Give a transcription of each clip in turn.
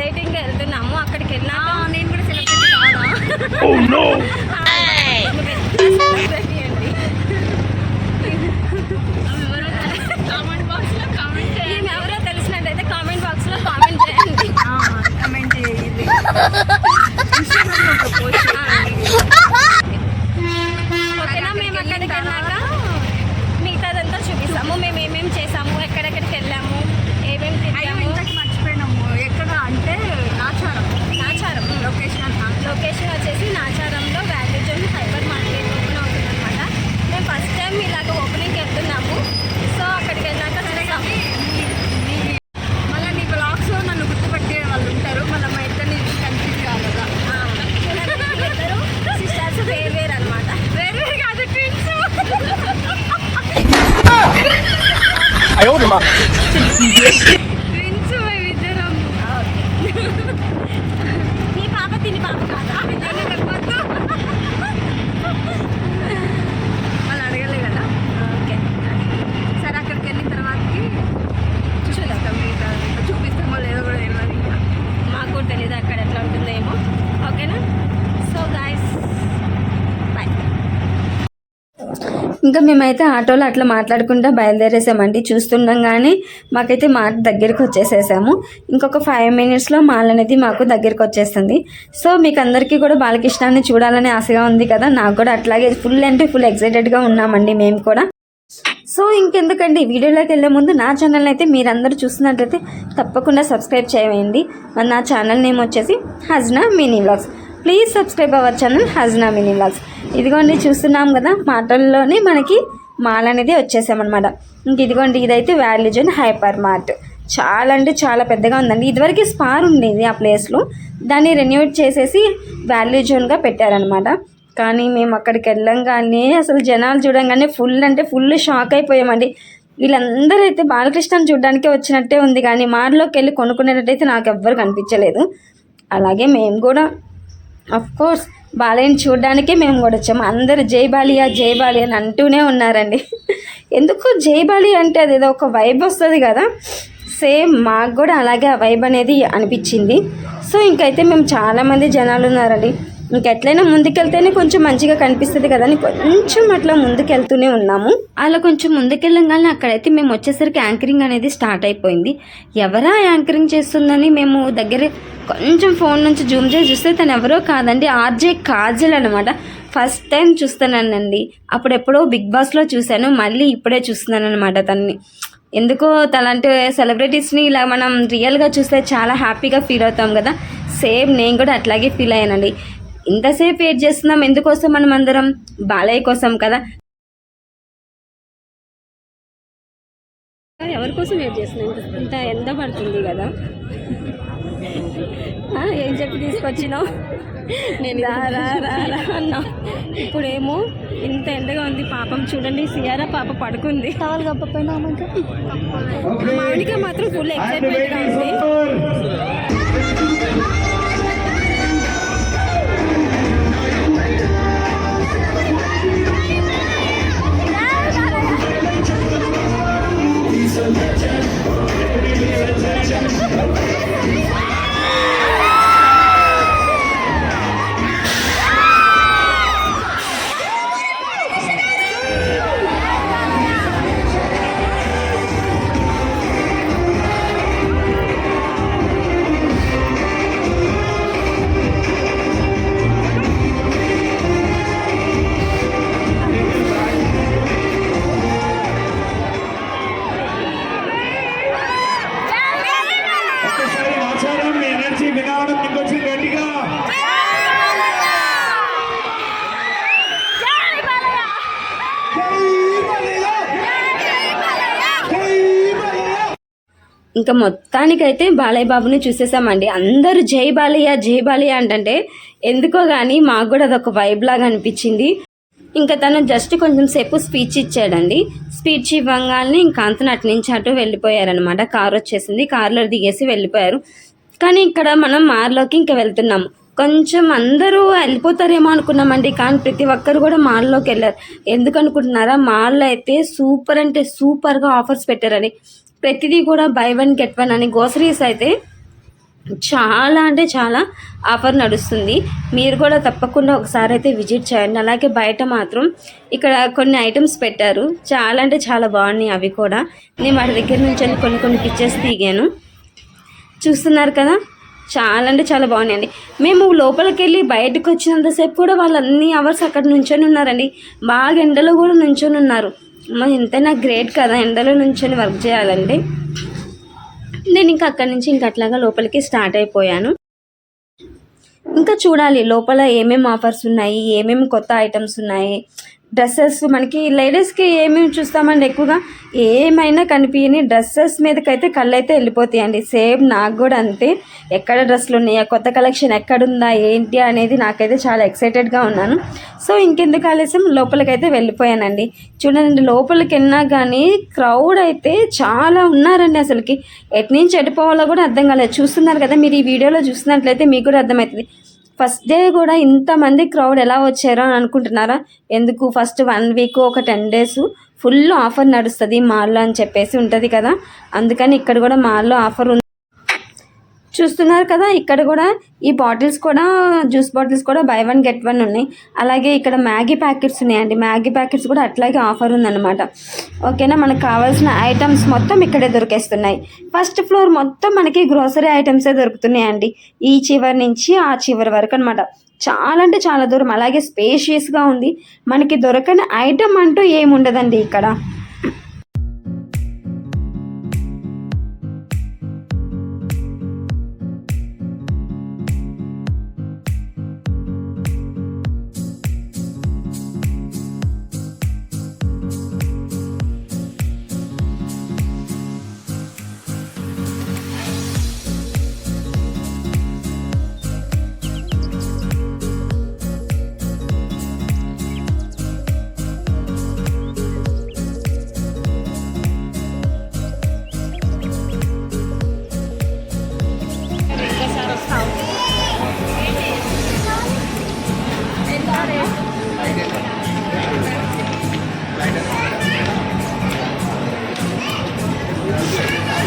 Dating వెళ్తున్నాము. అక్కడికి వెళ్ళినా నేను కూడా సెలబ్రిటీ ఎవరో తెలిసినట్టయితే కామెంట్ బాక్స్ లో కామెంట్ చేయండి. కామెంట్ చేయండి. ఓకేనా? మేము అక్కడికి వెళ్ళాక మిగతాదంతా చూపిస్తాము. మేము ఏమేమి చేసాము, ఎక్కడెక్కడికి వెళ్ళాము, ఏమేమి తిన్నాము. మర్చిపోయినాము ఎక్కడ అంటే నాచారం లొకేషన్ వచ్చేసి నాచారంలో value zone hypermarket open అవుతుంది అనమాట. మేము ఫస్ట్ టైం ఇలాగ ఓపెనింగ్కి వెళ్తున్నాము. సో అక్కడికి వెళ్ళాక మళ్ళీ నీ బ్లాగ్స్లో నన్ను గుర్తుపట్టే వాళ్ళు ఉంటారు. మళ్ళీ మా ఇద్దరిని కన్ఫ్యూజ్ కావాలి కదా. ఇద్దరు సిస్టర్స్ వేరు అనమాట. వేరు కాదు, ట్విన్స్. తిని పాప కాదా వాళ్ళు అడగలే కదా. ఓకే సరే, అక్కడికి వెళ్ళిన తర్వాతకి చూసేద్దాం. మిగతా చూపిస్తామో లేదో కూడా తెలియదు. ఇంకా మాకు కూడా తెలియదు అక్కడ ఎట్లా ఉంటుందేమో. ఓకేనా? So guys bye. ఇంకా మేమైతే ఆటోలో అట్లా మాట్లాడుకుంటూ బయలుదేరేసామండి. చూస్తున్నాం కానీ మాకైతే మాట దగ్గరికి వచ్చేసేసాము. ఇంకొక 5 minutesలో మాల్ అనేది మాకు దగ్గరికి వచ్చేస్తుంది. సో మీకు అందరికీ కూడా బాలకృష్ణాన్ని చూడాలని ఆశగా ఉంది కదా. నాకు కూడా అట్లాగే ఫుల్ అంటే ఫుల్ ఎక్సైటెడ్గా ఉన్నామండి మేము కూడా. సో ఇంకెందుకండి వీడియోలోకి వెళ్ళే ముందు నా ఛానల్ అయితే మీరందరూ చూస్తున్నట్లయితే తప్పకుండా సబ్స్క్రైబ్ చేయండి. నా ఛానల్ నేమ్ వచ్చేసి Hajna mini vlogs. Please subscribe our channel Hajna mini vlogs. ఇదిగోండి చూస్తున్నాం కదా, మాటల్లోనే మనకి మాల్ అనేది వచ్చేసామన్నమాట. ఇంక ఇదిగోండి, ఇదైతే వాల్యూ జోన్ హైపర్ మార్ట్. చాలా అంటే చాలా పెద్దగా ఉందండి. ఇదివరకు స్పార్ ఉండేది ఆ ప్లేస్లో, దాన్ని రెన్యూట్ చేసేసి వాల్యూ జోన్గా పెట్టారనమాట. కానీ మేము అక్కడికి వెళ్ళంగానే అసలు జనాలు చూడంగానే ఫుల్ అంటే ఫుల్ షాక్ అయిపోయామండి. వీళ్ళందరూ అయితే బాలకృష్ణని చూడడానికే వచ్చినట్టే ఉంది, కానీ మాల్లోకి వెళ్ళి కొనుక్కునేటట్టయితే నాకు ఎవ్వరు కనిపించలేదు. అలాగే మేము కూడా కోర్స్ బాలయ్యని చూడడానికే మేము కూడా వచ్చాము. అందరూ జై బాలియా జై బాలి అని అంటూనే ఉన్నారండి. ఎందుకు జై బాలి అంటే అది ఏదో ఒక వైబ్ వస్తుంది కదా, సేమ్ మాకు కూడా అలాగే ఆ వైబ్ అనేది అనిపించింది. సో ఇంకైతే మేము చాలామంది జనాలు ఉన్నారండి. ఇంకెట్లయినా ముందుకెళ్తేనే కొంచెం మంచిగా కనిపిస్తుంది కదా అని కొంచెం అట్లా ముందుకెళ్తూనే ఉన్నాము. అలా కొంచెం ముందుకెళ్ళంగానే అక్కడైతే మేము వచ్చేసరికి యాంకరింగ్ అనేది స్టార్ట్ అయిపోయింది. ఎవరా యాంకరింగ్ చేస్తుందని మేము దగ్గర కొంచెం ఫోన్ నుంచి జూమ్ చేసి చూస్తే తను ఎవరో కాదండి, ఆర్జే కాజల్ అనమాట. ఫస్ట్ టైం చూస్తున్నానండి. అప్పుడెప్పుడో బిగ్ బాస్లో చూశాను, మళ్ళీ ఇప్పుడే చూస్తున్నాను అనమాట తనని. ఎందుకో తలాంటి సెలబ్రిటీస్ని ఇలా మనం రియల్గా చూస్తే చాలా హ్యాపీగా ఫీల్ అవుతాం కదా. సేమ్ నేను కూడా అట్లాగే ఫీల్ అయ్యానండి. ఇంతసేపు వెయిట్ చేస్తున్నాం ఎందుకోసం? మనం అందరం బాలయ్య కోసం కదా. ఎవరి కోసం వెయిట్ చేస్తున్నాం? ఇంత ఎండ పడుతుంది కదా. ఏం చెప్పి తీసుకొచ్చినావు? నేను రా అన్నా. ఇప్పుడేమో ఇంత ఎండగా ఉంది. పాపం చూడండి, సియారా పాప పడుకుంది. కావాలి గప్పపోయినా మామిడిగా మాత్రం ఫుల్ ఎక్సైట్మెంట్గా ఉంది. ఇంకా మొత్తానికైతే బాలయ్య బాబుని చూసేసామండి. అందరూ జై బాలయ్య అంటే ఎందుకో కానీ మాకు కూడా అదొక వైబ్ లాగా అనిపించింది. ఇంకా తను జస్ట్ కొంచెం సేపు స్పీచ్ ఇచ్చాడండి. స్పీచ్ ఇవ్వగానే ఇంకా అంతను అటు నుంచి అటు వెళ్ళిపోయారనమాట. కారు వచ్చేసింది, కారులో దిగేసి వెళ్ళిపోయారు. కానీ ఇక్కడ మనం మాల్లోకి ఇంకా వెళ్తున్నాము. కొంచెం అందరూ వెళ్ళిపోతారేమో అనుకున్నామండి, కానీ ప్రతి ఒక్కరు కూడా మాల్లోకి వెళ్ళారు. ఎందుకు అనుకుంటున్నారా? మాల్లో అయితే సూపర్ అంటే సూపర్గా ఆఫర్స్ పెట్టారని. ప్రతిదీ కూడా బై 1 get 1 అని. గ్రోసరీస్ అయితే చాలా అంటే చాలా ఆఫర్ నడుస్తుంది. మీరు కూడా తప్పకుండా ఒకసారి అయితే విజిట్ చేయండి. అలాగే బయట మాత్రం ఇక్కడ కొన్ని ఐటమ్స్ పెట్టారు, చాలా అంటే చాలా బాగున్నాయి. అవి కూడా నేను వాటి దగ్గర నుంచి వెళ్ళి కొన్ని పిక్చర్స్ దిగాను. చూస్తున్నారు కదా, చాలా అంటే చాలా బాగున్నాయండి. మేము లోపలికి వెళ్ళి బయటకు వచ్చినంతసేపు కూడా వాళ్ళు అన్ని అవర్స్ అక్కడ నుంచొని ఉన్నారండి. బాగా ఎండలో కూడా నుంచొని ఉన్నారు. మరి ఎంతైనా గ్రేట్ కదా ఎండలో నుంచొని వర్క్ చేయాలంటే. నేను ఇంకా అక్కడి నుంచి అట్లాగా లోపలికి స్టార్ట్ అయిపోయాను. ఇంకా చూడాలి లోపల ఏమేమి ఆఫర్స్ ఉన్నాయి, ఏమేమి కొత్త ఐటమ్స్ ఉన్నాయి. డ్రెస్సెస్ మనకి లేడీస్కి ఏమేమి చూస్తామండి, ఎక్కువగా ఏమైనా కనిపించని డ్రెస్సెస్ మీదకైతే కళ్ళు అయితే వెళ్ళిపోతాయండి. సేమ్ నాకు కూడా అంతే. ఎక్కడ డ్రెస్సులు ఉన్నాయా, కొత్త కలెక్షన్ ఎక్కడుందా ఏంటి అనేది నాకైతే చాలా ఎక్సైటెడ్గా ఉన్నాను. సో ఇంకెందుకు ఆలస్యం లోపలికైతే వెళ్ళిపోయానండి. చూడండి లోపలికి వెళ్ళినా కానీ క్రౌడ్ అయితే చాలా ఉన్నారండి. అసలుకి ఎటు నుంచి ఎటుపోవాలో కూడా అర్థం కాలేదు. చూస్తున్నారు కదా మీరు, ఈ వీడియోలో చూస్తున్నట్లయితే మీకు కూడా అర్థమవుతుంది. ఫస్ట్ డే కూడా ఇంతమంది క్రౌడ్ ఎలా వచ్చారో అని అనుకుంటున్నారా? ఎందుకు, ఫస్ట్ 1 వీక్ ఒక 10 days ఫుల్ ఆఫర్ నడుస్తుంది మాల్లో అని చెప్పేసి ఉంటుంది కదా, అందుకని ఇక్కడ కూడా మాల్లో ఆఫర్ ఉంది. చూస్తున్నారు కదా, ఇక్కడ కూడా ఈ బాటిల్స్ కూడా, జ్యూస్ బాటిల్స్ కూడా buy 1 get 1 ఉన్నాయి. అలాగే ఇక్కడ మ్యాగీ ప్యాకెట్స్ ఉన్నాయండి. మ్యాగీ ప్యాకెట్స్ కూడా అట్లాగే ఆఫర్ ఉందన్నమాట. ఓకేనా, మనకు కావాల్సిన ఐటమ్స్ మొత్తం ఇక్కడే దొరికేస్తున్నాయి. ఫస్ట్ ఫ్లోర్ మొత్తం మనకి గ్రోసరీ ఐటమ్సే దొరుకుతున్నాయండి, ఈ చివరి నుంచి ఆ చివరి వరకు అనమాట. చాలా అంటే చాలా దూరం. అలాగే స్పేషియస్గా ఉంది. మనకి దొరకని ఐటమ్ అంటూ ఏముండదండి ఇక్కడ.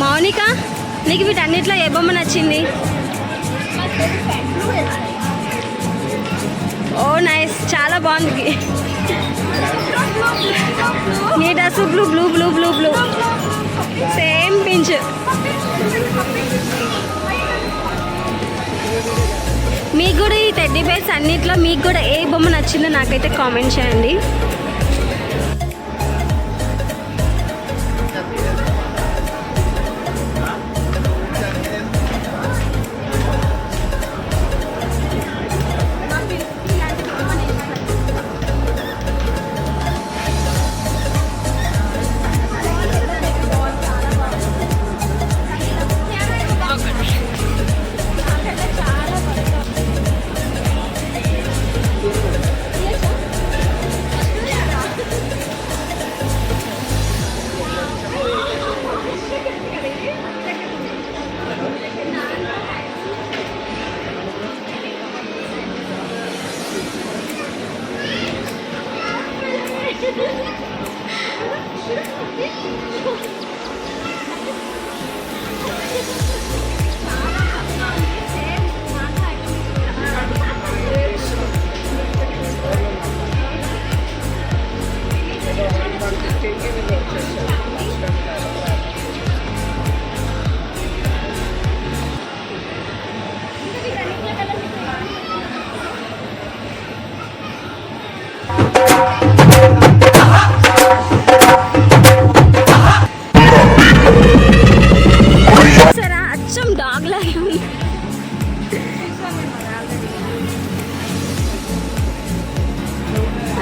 మౌనిక, నీకు వీటన్నిటిలో ఏ బొమ్మ నచ్చింది? ఓ నైస్, చాలా బాగుంది. నీ dress blue blue blue blue blue same pinch. మీకు కూడా ఈ టెడ్డీ బేర్స్ అన్నిట్లో మీకు కూడా ఏ బొమ్మ నచ్చిందో నాకైతే కామెంట్ చేయండి.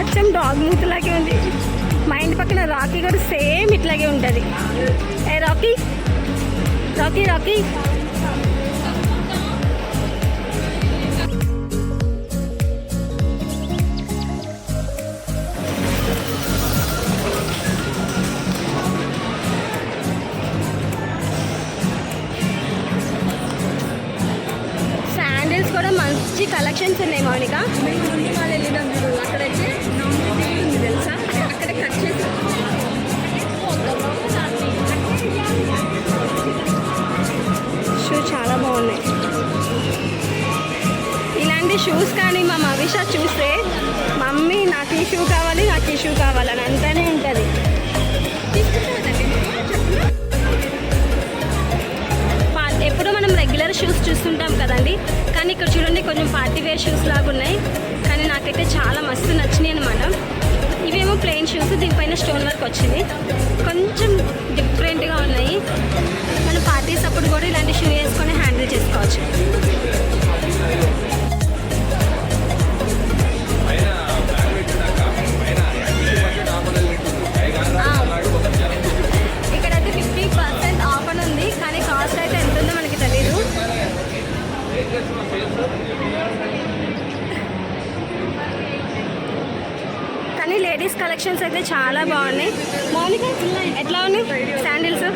అచ్చం డాగ్ మూతలాగే ఉంది. మా ఇంటి పక్కన రాకీ కూడా సేమ్ ఇట్లాగే ఉంటుంది. ఏ రాకీ రాకీ రాకీ శాండిల్స్ కూడా మంచి కలెక్షన్స్ ఉన్నాయి మౌనిక. అక్కడైతే ఉంది తెలుసా, అక్కడ కట్ చేసి షూ చాలా బాగున్నాయి. చూడండి షూస్ కానీ మా మవిష చూస్తే మమ్మీ నాకు ఈ షూ కావాలి నాకు ఈ షూ కావాలని అంటూనే ఉంటుంది. ఎప్పుడు మనం రెగ్యులర్ షూస్ చూస్తుంటాం కదండి, కానీ ఇక్కడ చూడండి కొంచెం పార్టీ వేర్ షూస్ లాగా ఉన్నాయి. కానీ నాకైతే చాలా మస్తు నచ్చినాయి అనమాట. ఇవేమో ప్లెయిన్ షూస్, దీనిపైన స్టోన్ వర్క్ వచ్చింది, కొంచెం డిఫరెంట్గా ఉన్నాయి. మనం పార్టీస్ అప్పుడు కూడా ఇలాంటి షూ వేసుకొని హ్యాండిల్ చేసుకోవచ్చు. ఇక్కడైతే 50% ఆఫ్ అని ఉంది, కానీ కాస్ట్ అయితే ఎంత ఉందో మనకి తెలీదు. కానీ లేడీస్ కలెక్షన్స్ అయితే చాలా బాగున్నాయి. మౌనిక ఎట్లా ఉన్నాయి శాండిల్స్?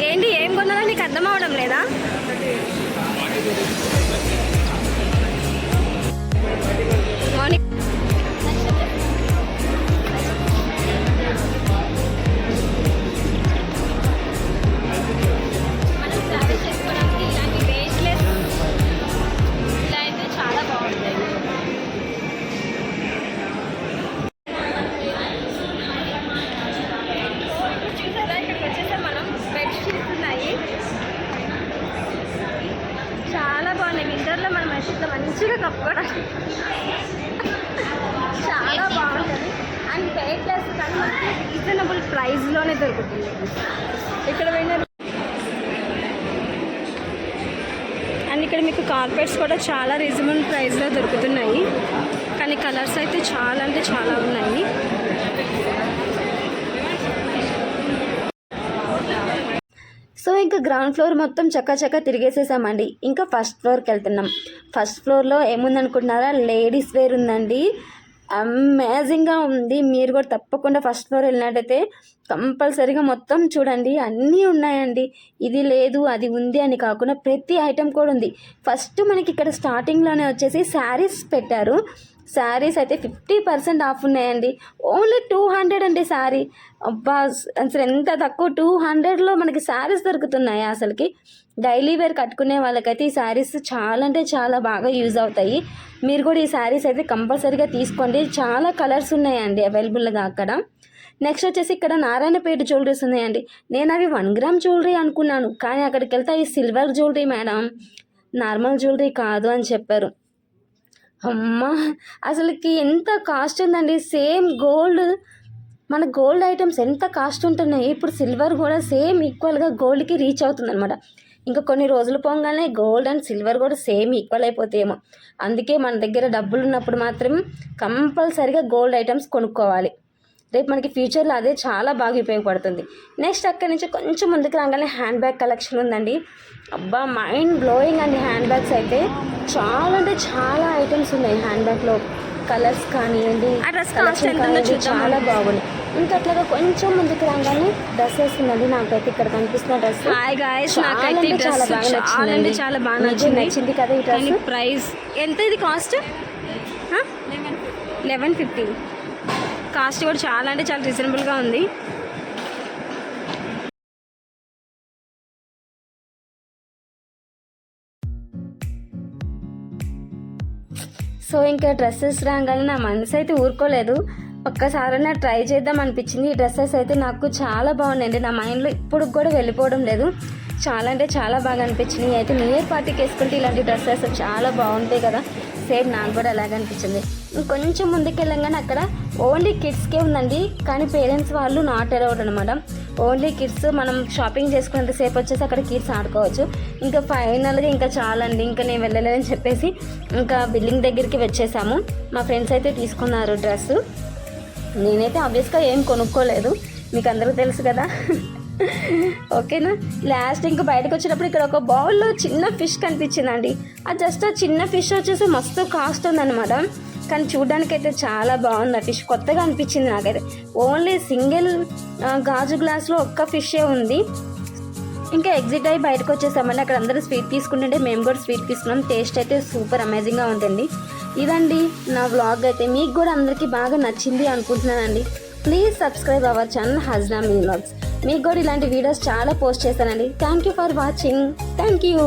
ఏంటి ఏం కొన్నారో నీకు అర్థం అవడం లేదా? మౌనిక మనం ట్రావెల్ చేసుకోవడానికి ఇలాంటి వెయిట్లెస్ ఇలా అయితే చాలా బాగుంటాయి. చూసారా ఇక్కడికి వచ్చేసాం మనం. బెడ్షీట్స్ ఉన్నాయి, చాలా బాగున్నాయి. వింటర్లో మనం ఇట్లా మంచిగా కప్పుకోవడానికి చాలా బాగుంటుంది. అండ్ వెయిట్లెస్ కానీ మనకి రీజనబుల్ ప్రైస్లోనే దొరుకుతుంది ఇక్కడ పోయిన. అండ్ ఇక్కడ మీకు కార్పెట్స్ కూడా చాలా రీజనబుల్ ప్రైస్లో దొరుకుతున్నాయి. కానీ కలర్స్ అయితే చాలా అంటే చాలా ఉన్నాయి. సో ఇంకా గ్రౌండ్ ఫ్లోర్ మొత్తం చక్క తిరిగేసేసామండి. ఇంకా ఫస్ట్ ఫ్లోర్కి వెళ్తున్నాం. ఫస్ట్ ఫ్లోర్లో ఏముందనుకుంటున్నారా, లేడీస్ వేర్ ఉందండి. అమేజింగ్గా ఉంది. మీరు కూడా తప్పకుండా ఫస్ట్ ఫ్లోర్ వెళ్ళినట్టయితే కంపల్సరీగా మొత్తం చూడండి, అన్నీ ఉన్నాయండి. ఇది లేదు అది ఉంది అని కాకుండా ప్రతి ఐటెం కూడా ఉంది. ఫస్ట్ మనకి ఇక్కడ స్టార్టింగ్లోనే వచ్చేసి శారీస్ పెట్టారు. శారీస్ అయితే 50% ఆఫ్ ఉన్నాయండి. ఓన్లీ 200 అండి శారీ. అబ్బా అసలు ఎంత తక్కువ, 200లో మనకి శారీస్ దొరుకుతున్నాయి. అసలుకి డైలీ వేర్ కట్టుకునే వాళ్ళకైతే ఈ శారీస్ చాలా అంటే చాలా బాగా యూజ్ అవుతాయి. మీరు కూడా ఈ శారీస్ అయితే కంపల్సరీగా తీసుకోండి. చాలా కలర్స్ ఉన్నాయండి అవైలబుల్గా అక్కడ. నెక్స్ట్ వచ్చేసి ఇక్కడ నారాయణపేట జ్యువెలరీస్ ఉన్నాయండి. నేను అవి 1 గ్రామ్ జ్యువెలరీ అనుకున్నాను, కానీ అక్కడికి వెళ్తే అవి silver jewellery madam, normal jewellery కాదు అని చెప్పారు. అమ్మా అసలుకి ఎంత కాస్ట్ ఉందండి. సేమ్ గోల్డ్, మన గోల్డ్ ఐటమ్స్ ఎంత కాస్ట్ ఉంటున్నాయి, ఇప్పుడు సిల్వర్ కూడా సేమ్ ఈక్వల్గా గోల్డ్కి రీచ్ అవుతుంది అనమాట. ఇంకా కొన్ని రోజులు పోగానే గోల్డ్ అండ్ సిల్వర్ కూడా సేమ్ ఈక్వల్ అయిపోతాయేమో. అందుకే మన దగ్గర డబ్బులు ఉన్నప్పుడు మాత్రం కంపల్సరీగా గోల్డ్ ఐటమ్స్ కొనుక్కోవాలి. రేపు మనకి ఫ్యూచర్లో అదే చాలా బాగా ఉపయోగపడుతుంది. నెక్స్ట్ అక్కడి నుంచి కొంచెం ముందుకు రాగానే హ్యాండ్ బ్యాగ్ కలెక్షన్ ఉందండి. అబ్బా మైండ్ బ్లోయింగ్ అండి. హ్యాండ్ బ్యాగ్స్ అయితే చాలా అంటే చాలా ఐటమ్స్ ఉన్నాయి హ్యాండ్ బ్యాగ్లో. కలర్స్ కానివ్వండి, చాలా బాగున్నాయి. ఇంకా అట్లాగా కొంచెం ముందుకు రాగానే డ్రెస్సెస్ ఉందండి. నాకైతే ఇక్కడ కనిపిస్తున్న డ్రెస్ చాలా బాగా నచ్చింది కదా ఈ డ్రెస్. ప్రైస్ ఎంత? ఇది కాస్ట్ 1150. కాస్ట్ కూడా చాలా అంటే చాలా రీజనబుల్గా ఉంది. సో ఇంకా డ్రెస్సెస్ రాగానే నా మనసు అయితే ఊరుకోలేదు. ఒక్కసారైనా ట్రై చేద్దాం అనిపించింది. ఈ డ్రెస్సెస్ అయితే నాకు చాలా బాగున్నాయండి. నా మైండ్లో ఇప్పుడు కూడా వెళ్ళిపోవడం లేదు. చాలా అంటే చాలా బాగా అనిపించినాయి. అయితే న్యూ ఇయర్ పార్టీకి వేసుకుంటే ఇలాంటి డ్రెస్సెస్ చాలా బాగుంటాయి కదా, సేమ్ నాకు కూడా అలాగే అనిపించింది. ఇంకొంచెం ముందుకు వెళ్ళంగానే అక్కడ ఓన్లీ కిడ్స్కే ఉందండి, కానీ పేరెంట్స్ వాళ్ళు నాట్ అలౌడ్ అనమాట. Only kids. మనం షాపింగ్ చేసుకునేంతసేపు వచ్చేసి అక్కడ కిడ్స్ ఆడుకోవచ్చు. ఇంకా ఫైనల్గా ఇంకా చాలండి, ఇంకా నేను వెళ్ళలేదని చెప్పేసి ఇంకా బిల్డింగ్ దగ్గరికి వచ్చేసాము. మా ఫ్రెండ్స్ అయితే తీసుకున్నారు డ్రెస్సు. నేనైతే ఆబ్వియస్గా ఏం కొనుక్కోలేదు, మీకు అందరికీ తెలుసు కదా. ఓకేనా. లాస్ట్ ఇంకా బయటకు వచ్చినప్పుడు ఇక్కడ ఒక బౌల్లో చిన్న ఫిష్ కనిపించిందండి. అది జస్ట్ ఆ చిన్న ఫిష్ వచ్చేసి మస్తు కాస్ట్ ఉందన్నమాట. కానీ చూడడానికి అయితే చాలా బాగుంది. ఆ ఫిష్ కొత్తగా అనిపించింది నాకైతే. ఓన్లీ సింగిల్ గాజు గ్లాస్లో ఒక్క ఫిషే ఉంది. ఇంకా ఎగ్జిట్ అయ్యి బయటకు వచ్చేసామండి. అక్కడ అందరూ స్వీట్ తీసుకుంటుంటే మేము కూడా స్వీట్ తీసుకున్నాం. టేస్ట్ అయితే సూపర్ అమేజింగ్గా ఉంటుంది. ఇదండి నా వ్లాగ్. అయితే మీకు కూడా అందరికీ బాగా నచ్చింది అనుకుంటున్నానండి. Please subscribe our channel Hajna మీ వ్లాగ్స్. మీకు కూడా ఇలాంటి వీడియోస్ చాలా పోస్ట్ చేస్తానండి. Thank you for watching. Thank you.